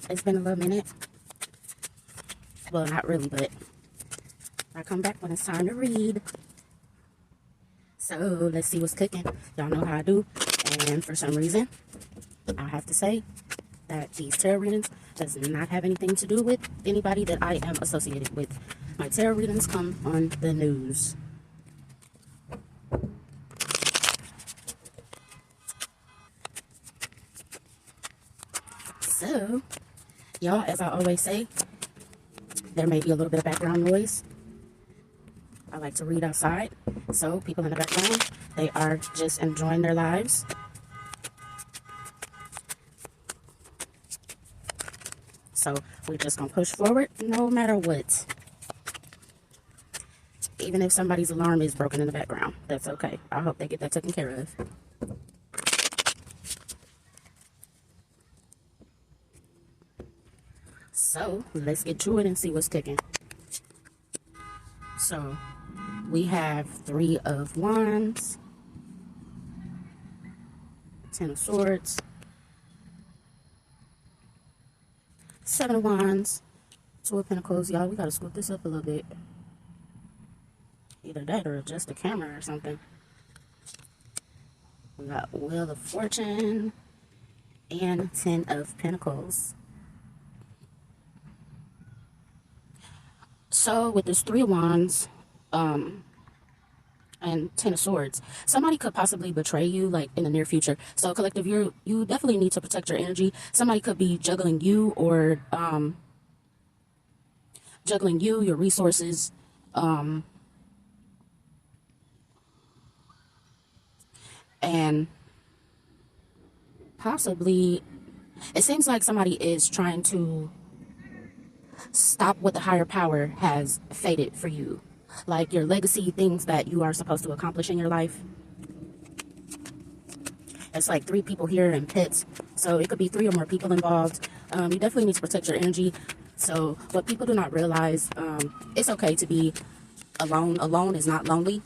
It's been a little minute. Well, not really, but I come back when it's time to read. So let's see what's cooking. Y'all know how I do. And for some reason, I have to say that these tarot readings does not have anything to do with anybody that I am associated with. My tarot readings come on the news. So, y'all, as I always say, there may be a little bit of background noise. I like to read outside, so people in the background, they are just enjoying their lives. So we're just gonna push forward no matter what. Even if somebody's alarm is broken in the background, that's okay. I hope they get that taken care of. So let's get to it and see what's cooking. So we have 3 of Wands, 10 of Swords, 7 of Wands, 2 of Pentacles. Y'all, we gotta scoop this up a little bit. Either that or adjust the camera or something. We got Wheel of Fortune and 10 of Pentacles. So with this 3 of Wands and 10 of Swords, somebody could possibly betray you like in the near future. So collective, you definitely need to protect your energy. Somebody could be juggling you or juggling you, your resources, and possibly it seems like somebody is trying to stop what the higher power has fated for you, like your legacy, things that you are supposed to accomplish in your life. It's like 3 people here in pits, so it could be 3 or more people involved. You definitely need to protect your energy. So what people do not realize, it's okay to be alone. Alone is not lonely.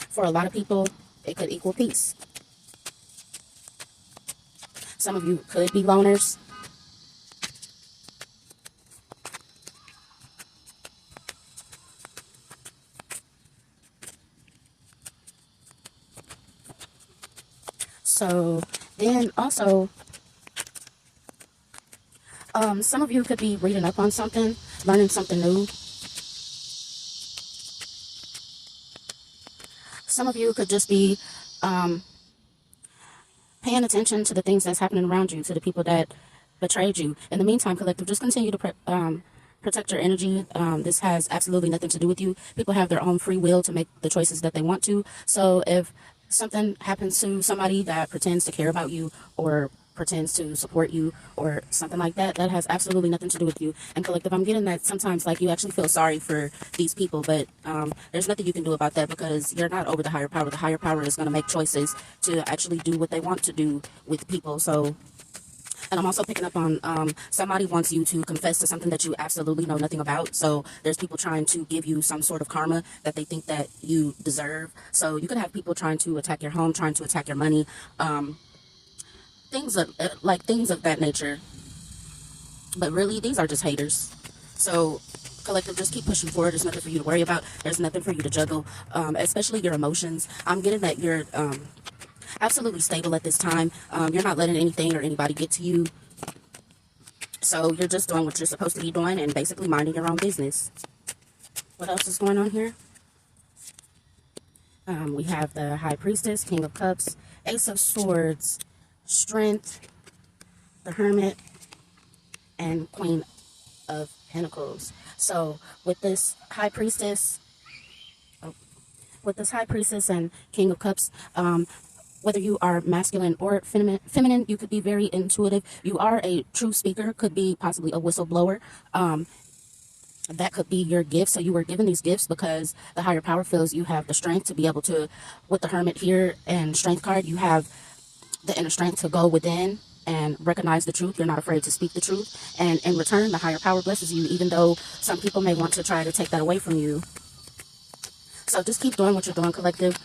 For a lot of people, it could equal peace. Some of you could be loners. So then also, some of you could be reading up on something, learning something new. Some of you could just be paying attention to the things that's happening around you, to the people that betrayed you. In the meantime, collective, just continue to protect your energy. This has absolutely nothing to do with you. People have their own free will to make the choices that they want to. So if something happens to somebody that pretends to care about you or pretends to support you or something like that, that has absolutely nothing to do with you. And collective, I'm getting that sometimes like you actually feel sorry for these people, but there's nothing you can do about that because you're not over the higher power. The higher power is going to make choices to actually do what they want to do with people. So, and I'm also picking up on somebody wants you to confess to something that you absolutely know nothing about. So there's people trying to give you some sort of karma that they think that you deserve. So you could have people trying to attack your home, trying to attack your money, things of that nature. But really, these are just haters. So collective, just keep pushing forward. There's nothing for you to worry about. There's nothing for you to juggle, especially your emotions. I'm getting that you're absolutely stable at this time. You're not letting anything or anybody get to you. So you're just doing what you're supposed to be doing and basically minding your own business. What else is going on here? We have the High Priestess, King of Cups, Ace of Swords, Strength, the Hermit, and Queen of Pentacles. So with this High Priestess, and King of Cups, whether you are masculine or feminine, you could be very intuitive. You are a true speaker, could be possibly a whistleblower. That could be your gift. So you were given these gifts because the higher power feels you have the strength to be able to, with the Hermit here and Strength card, you have the inner strength to go within and recognize the truth. You're not afraid to speak the truth. And in return, the higher power blesses you, even though some people may want to try to take that away from you. So just keep doing what you're doing, collective.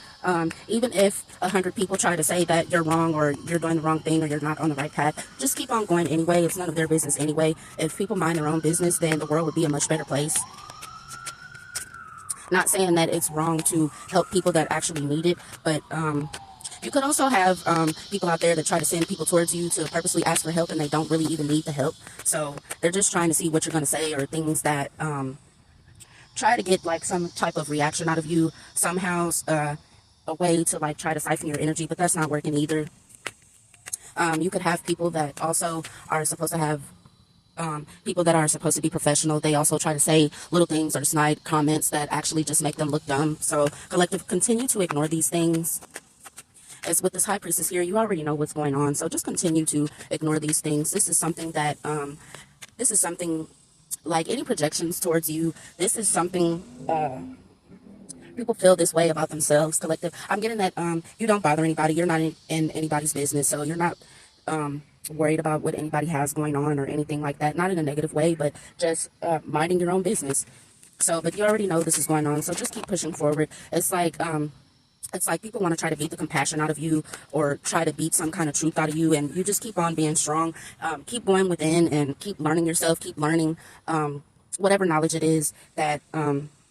Even if 100 people try to say that you're wrong or you're doing the wrong thing or you're not on the right path, just keep on going anyway. It's none of their business anyway. If people mind their own business, then the world would be a much better place. Not saying that it's wrong to help people that actually need it, but you could also have people out there that try to send people towards you to purposely ask for help, and they don't really even need the help. So they're just trying to see what you're going to say, or things that try to get like some type of reaction out of you somehow, a way to like try to siphon your energy, but that's not working either. You could have people that also are supposed to have people that are supposed to be professional. They also try to say little things or snide comments that actually just make them look dumb. So collective, continue to ignore these things. As with this high priestess here, you already know what's going on, so just continue to ignore these things. This is something that this is something like any projections towards you. This is something people feel this way about themselves. Collective, I'm getting that you don't bother anybody. You're not in anybody's business, so you're not worried about what anybody has going on or anything like that. Not in a negative way, but just minding your own business. So, but you already know this is going on, so just keep pushing forward. It's like people want to try to beat the compassion out of you or try to beat some kind of truth out of you, and you just keep on being strong. Keep going within and keep learning yourself. Keep learning whatever knowledge it is that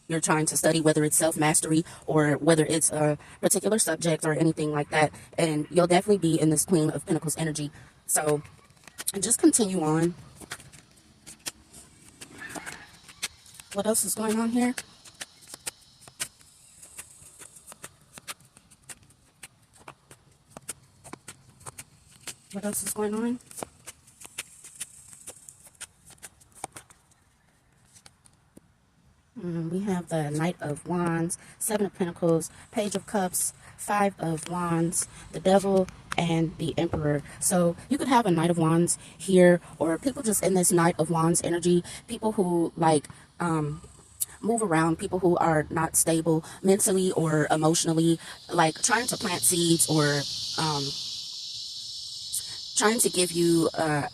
you're trying to study, whether it's self-mastery or whether it's a particular subject or anything like that. And you'll definitely be in this Queen of Pentacles energy. So just continue on. What else is going on here? What else is going on? We have the Knight of Wands, Seven of Pentacles, Page of Cups, Five of Wands, the Devil, and the Emperor. So you could have a Knight of Wands here, or people just in this Knight of Wands energy, people who like move around, people who are not stable mentally or emotionally, like trying to plant seeds or trying to give you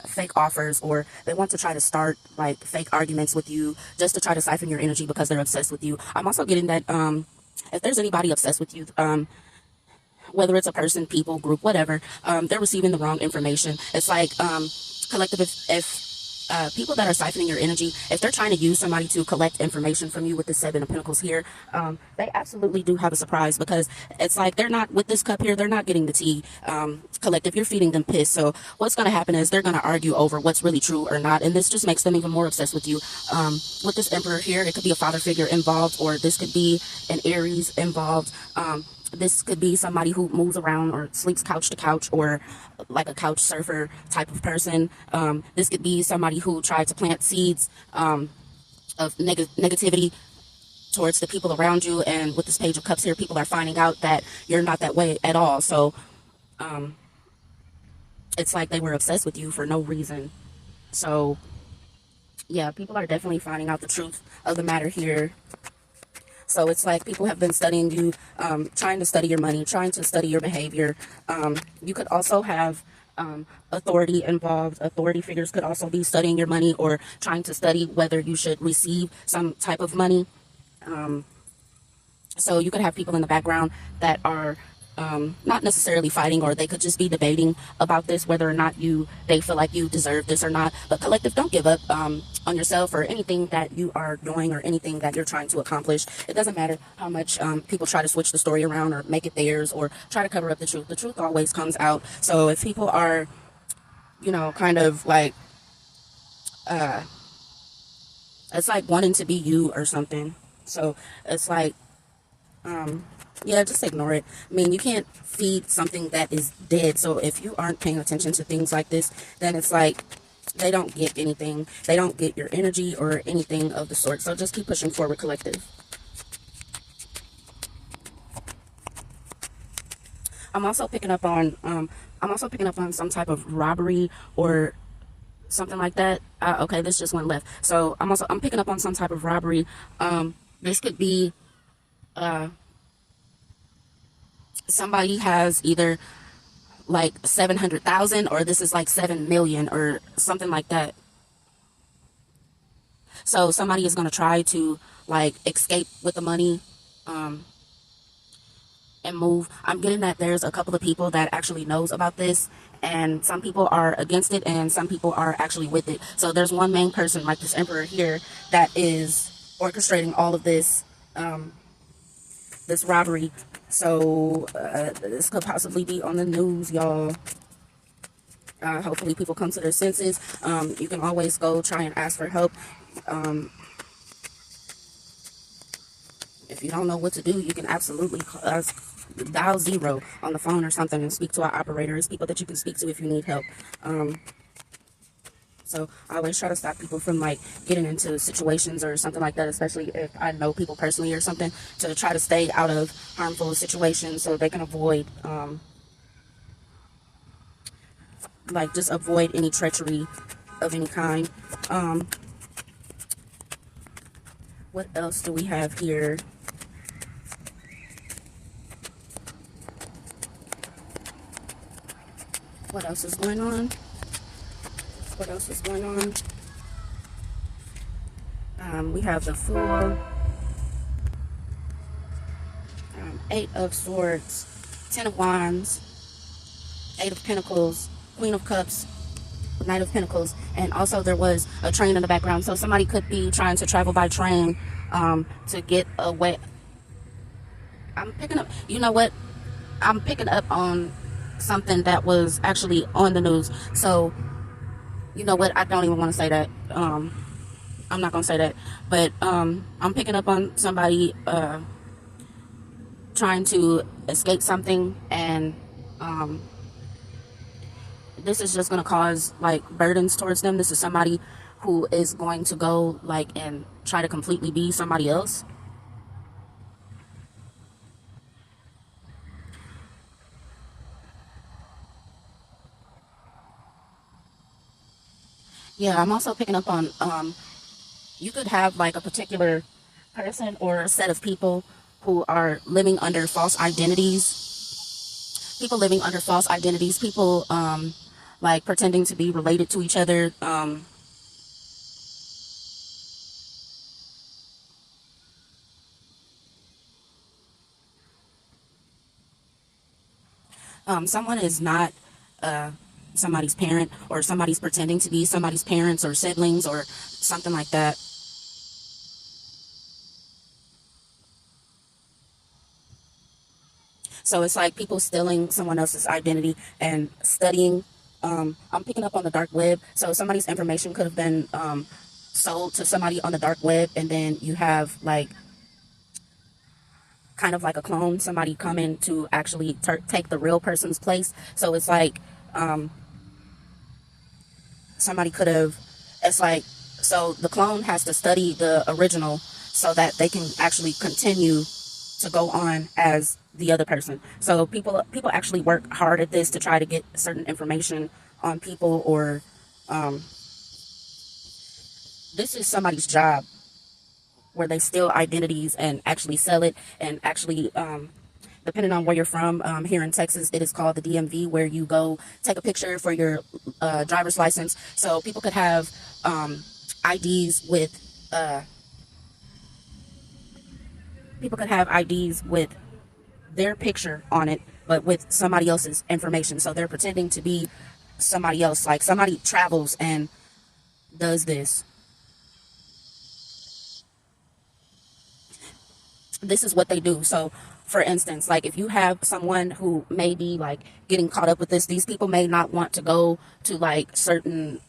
fake offers, or they want to try to start like fake arguments with you just to try to siphon your energy because they're obsessed with you. I'm also getting that if there's anybody obsessed with you, whether it's a person, people, group, whatever, they're receiving the wrong information. It's like collective, if people that are siphoning your energy, if they're trying to use somebody to collect information from you with the Seven of Pentacles here, they absolutely do have a surprise, because it's like they're not, with this cup here, they're not getting the tea. Collective, you're feeding them piss. So what's going to happen is they're going to argue over what's really true or not, and this just makes them even more obsessed with you. With this Emperor here, it could be a father figure involved, or this could be an Aries involved. This could be somebody who moves around or sleeps couch to couch, or like a couch surfer type of person. This could be somebody who tried to plant seeds of negativity towards the people around you. And with this Page of Cups here, people are finding out that you're not that way at all. So it's like they were obsessed with you for no reason. So yeah, people are definitely finding out the truth of the matter here. So it's like people have been studying you, trying to study your money, trying to study your behavior. You could also have authority involved. Authority figures could also be studying your money, or trying to study whether you should receive some type of money. So you could have people in the background that are not necessarily fighting, or they could just be debating about this, whether or not they feel like you deserve this or not. But collective, don't give up on yourself or anything that you are doing or anything that you're trying to accomplish. It doesn't matter how much people try to switch the story around or make it theirs or try to cover up the truth. The truth always comes out. So if people are, you know, kind of like it's like wanting to be you or something, so it's like yeah, just ignore it. I mean, you can't feed something that is dead. So if you aren't paying attention to things like this, then it's like they don't get anything. They don't get your energy or anything of the sort. So just keep pushing forward, collective. I'm also picking up on some type of robbery or something like that. Okay, this just went left. So I'm picking up on some type of robbery. This could be somebody has either like 700,000, or this is like 7 million or something like that. So somebody is going to try to like escape with the money, and move. I'm getting that there's a couple of people that actually knows about this, and some people are against it and some people are actually with it. So there's one main person, like this emperor here, that is orchestrating all of this, this robbery. So this could possibly be on the news, y'all. Hopefully people come to their senses. You can always go try and ask for help. If you don't know what to do, you can absolutely dial 0 on the phone or something and speak to our operators, people that you can speak to if you need help. So I always try to stop people from like getting into situations or something like that, especially if I know people personally or something, to try to stay out of harmful situations so they can avoid, like just avoid any treachery of any kind. What else do we have here? What else is going on? What else is going on? We have the Fool, 8 of Swords, 10 of Wands, 8 of Pentacles, Queen of Cups, Knight of Pentacles, and also there was a train in the background. So somebody could be trying to travel by train to get away. I'm picking up, you know what? I'm picking up on something that was actually on the news. So, you know what? I don't even want to say that. I'm not going to say that. But I'm picking up on somebody trying to escape something, and this is just going to cause like burdens towards them. This is somebody who is going to go like and try to completely be somebody else. Yeah, I'm also picking up on you could have like a particular person or a set of people who are living under false identities. People living under false identities. People like pretending to be related to each other. Someone is not somebody's parent, or somebody's pretending to be somebody's parents or siblings or something like that. So it's like people stealing someone else's identity and studying. I'm picking up on the dark web. So somebody's information could have been sold to somebody on the dark web, and then you have like kind of like a clone, somebody coming to actually take the real person's place. So it's like somebody could have, it's like, so the clone has to study the original so that they can actually continue to go on as the other person. So people actually work hard at this to try to get certain information on people, or this is somebody's job where they steal identities and actually sell it, and actually depending on where you're from, here in Texas, it is called the DMV, where you go take a picture for your driver's license. So people could have IDs with their picture on it, but with somebody else's information. So they're pretending to be somebody else. Like somebody travels and does this. This is what they do. So for instance, like if you have someone who may be like getting caught up with this, these people may not want to go to like certain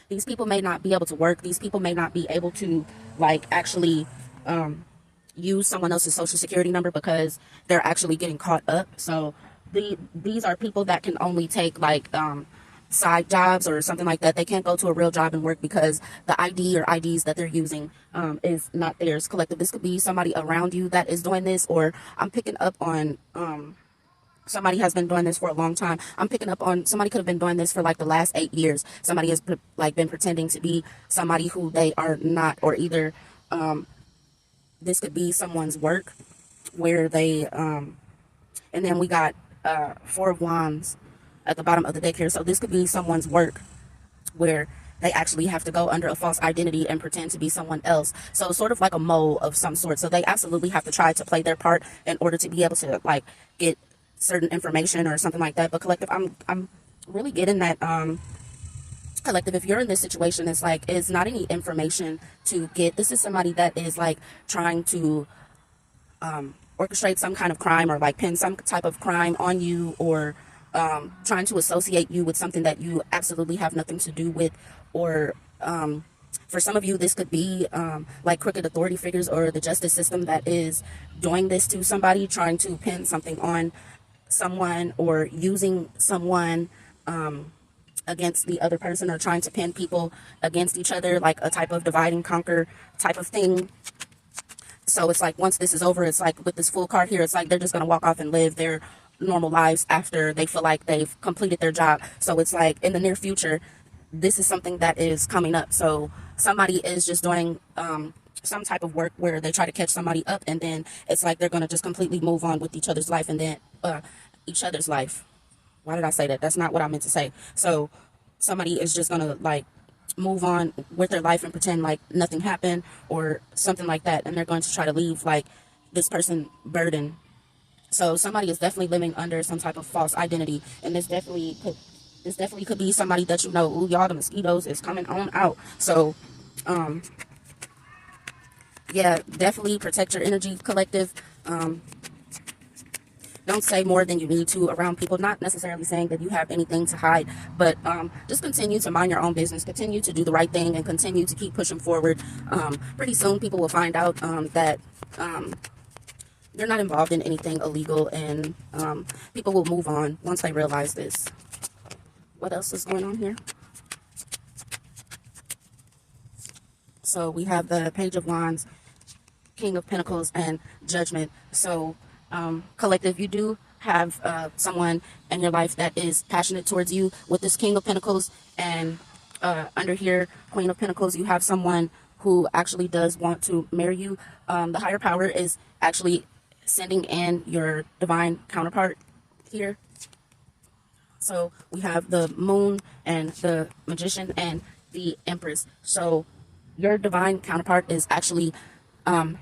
these people may not be able to work. These people may not be able to like actually use someone else's social security number because they're actually getting caught up. So these are people that can only take like side jobs or something like that. They can't go to a real job and work because the ID or IDs that they're using is not theirs. Collective. This could be somebody around you that is doing this, or I'm picking up on somebody has been doing this for a long time. I'm picking up on somebody could have been doing this for like the last 8 years. Somebody has like been pretending to be somebody who they are not, or either this could be someone's work where they and then we got 4 of Wands at the bottom of the deck here. So this could be someone's work where they actually have to go under a false identity and pretend to be someone else. So sort of like a mole of some sort. So they absolutely have to try to play their part in order to be able to like get certain information or something like that. But collective, I'm really getting that collective, if you're in this situation, it's like it's not any information to get. This is somebody that is like trying to orchestrate some kind of crime or like pin some type of crime on you, or trying to associate you with something that you absolutely have nothing to do with, or for some of you this could be like crooked authority figures or the justice system that is doing this to somebody, trying to pin something on someone or using someone against the other person, or trying to pin people against each other, like a type of divide and conquer type of thing. So it's like once this is over, it's like with this full card here, it's like they're just going to walk off and live their normal lives after they feel like they've completed their job. So it's like in the near future, this is something that is coming up. So somebody is just doing some type of work where they try to catch somebody up, and then it's like they're going to just completely move on with each other's life, and then each other's life. Why did I say that? That's not what I meant to say. So somebody is just going to like move on with their life and pretend like nothing happened or something like that, and they're going to try to leave like this person burden. So somebody is definitely living under some type of false identity, and this definitely could be somebody that you know. Ooh, y'all, the mosquitoes is coming on out. So yeah, definitely protect your energy, collective. Don't say more than you need to around people. Not necessarily saying that you have anything to hide, but just continue to mind your own business, continue to do the right thing, and continue to keep pushing forward. Pretty soon people will find out that you're not involved in anything illegal, and people will move on once they realize this. What else is going on here? So we have the Page of Wands, King of Pentacles, and Judgment. So collective, you do have someone in your life that is passionate towards you with this King of Pentacles, and under here, Queen of Pentacles, you have someone who actually does want to marry you. The higher power is actually sending in your divine counterpart here. So we have the Moon and the Magician and the Empress. So your divine counterpart is actually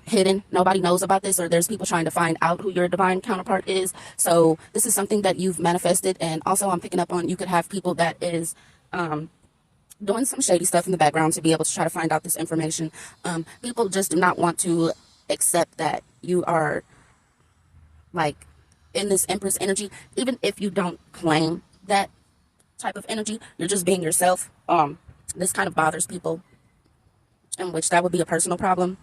hidden. Nobody knows about this, or there's people trying to find out who your divine counterpart is. So this is something that you've manifested. And also I'm picking up on, you could have people that is doing some shady stuff in the background to be able to try to find out this information. People just do not want to accept that you are like in this Empress energy. Even if you don't claim that type of energy, you're just being yourself. This kind of bothers people, in which that would be a personal problem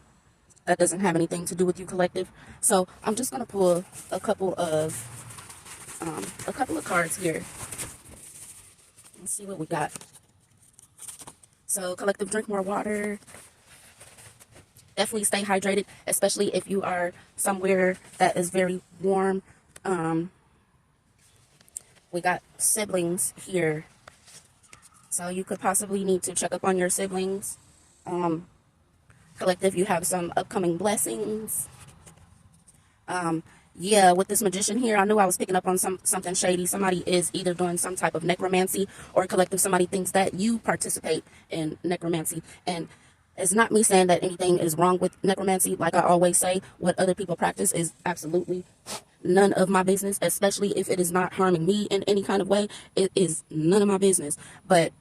that doesn't have anything to do with you, collective. So I'm just going to pull a couple of cards here. Let's see what we got. So collective, drink more water. Definitely stay hydrated, especially if you are somewhere that is very warm. We got siblings here. So you could possibly need to check up on your siblings. Collective, you have some upcoming blessings. Yeah, with this Magician here, I knew I was picking up on something shady. Somebody is either doing some type of necromancy, or collective, somebody thinks that you participate in necromancy. And it's not me saying that anything is wrong with necromancy. Like I always say, what other people practice is absolutely none of my business, especially if it is not harming me in any kind of way. It is none of my business. But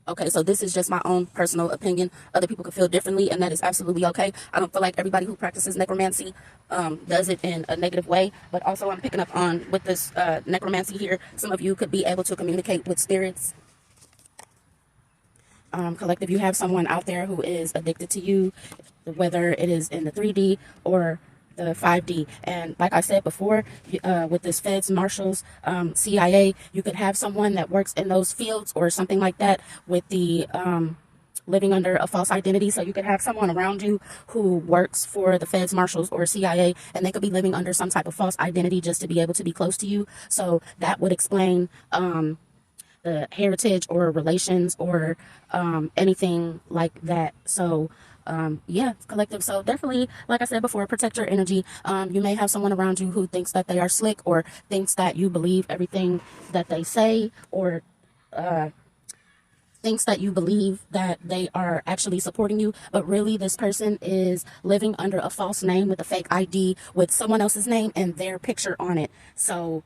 okay, so this is just my own personal opinion. Other people could feel differently, and that is absolutely okay. I don't feel like everybody who practices necromancy does it in a negative way. But also I'm picking up on, with this necromancy here, some of you could be able to communicate with spirits. Collective, you have someone out there who is addicted to you, whether it is in the 3D or the 5D. And like I said before, with this feds, marshals, CIA, you could have someone that works in those fields or something like that, with the living under a false identity. So you could have someone around you who works for the feds, marshals, or CIA, and they could be living under some type of false identity just to be able to be close to you. So that would explain the heritage or relations or anything like that. So yeah, collective. So definitely, like I said before, protect your energy. You may have someone around you who thinks that they are slick, or thinks that you believe everything that they say, or thinks that you believe that they are actually supporting you, but really this person is living under a false name with a fake ID with someone else's name and their picture on it. So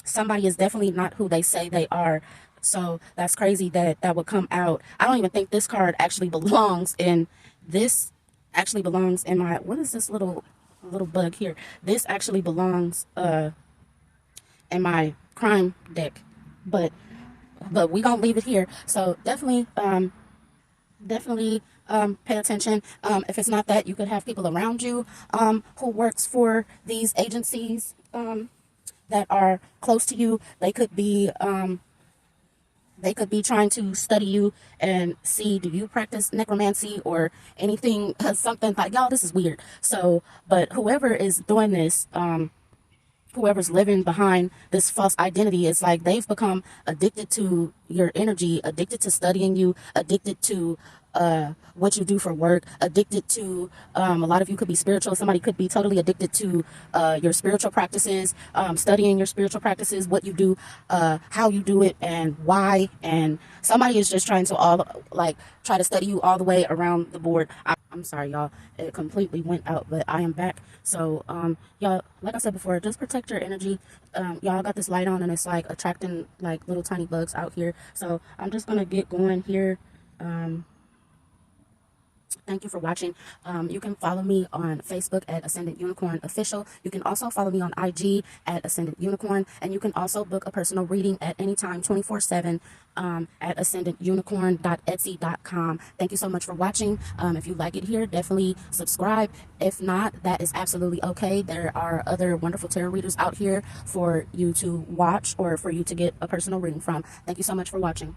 somebody is definitely not who they say they are. So that's crazy that that would come out. I don't even think this card actually belongs in this. Actually belongs in my, what is this little bug here? This actually belongs in my crime deck, but we gonna leave it here. So definitely pay attention. If it's not that, you could have people around you who works for these agencies that are close to you. They could be trying to study you and see, do you practice necromancy or anything, something like, y'all, this is weird. So, but whoever is doing this, whoever's living behind this false identity, is like they've become addicted to your energy, addicted to studying you, addicted to what you do for work, addicted to a lot of you could be spiritual. Somebody could be totally addicted to your spiritual practices, studying your spiritual practices, what you do, how you do it, and why. And somebody is just trying to try to study you all the way around the board. I'm sorry, y'all. It completely went out, but I am back. So, y'all, like I said before, just protect your energy. Y'all got this light on, and it's like attracting like little tiny bugs out here. So I'm just gonna get going here. Thank you for watching. You can follow me on Facebook at Ascendant Unicorn Official. You can also follow me on IG at Ascendant Unicorn. And you can also book a personal reading at any time, 24/7, at ascendantunicorn.etsy.com. Thank you so much for watching. If you like it here, definitely subscribe. If not, that is absolutely okay. There are other wonderful tarot readers out here for you to watch or for you to get a personal reading from. Thank you so much for watching.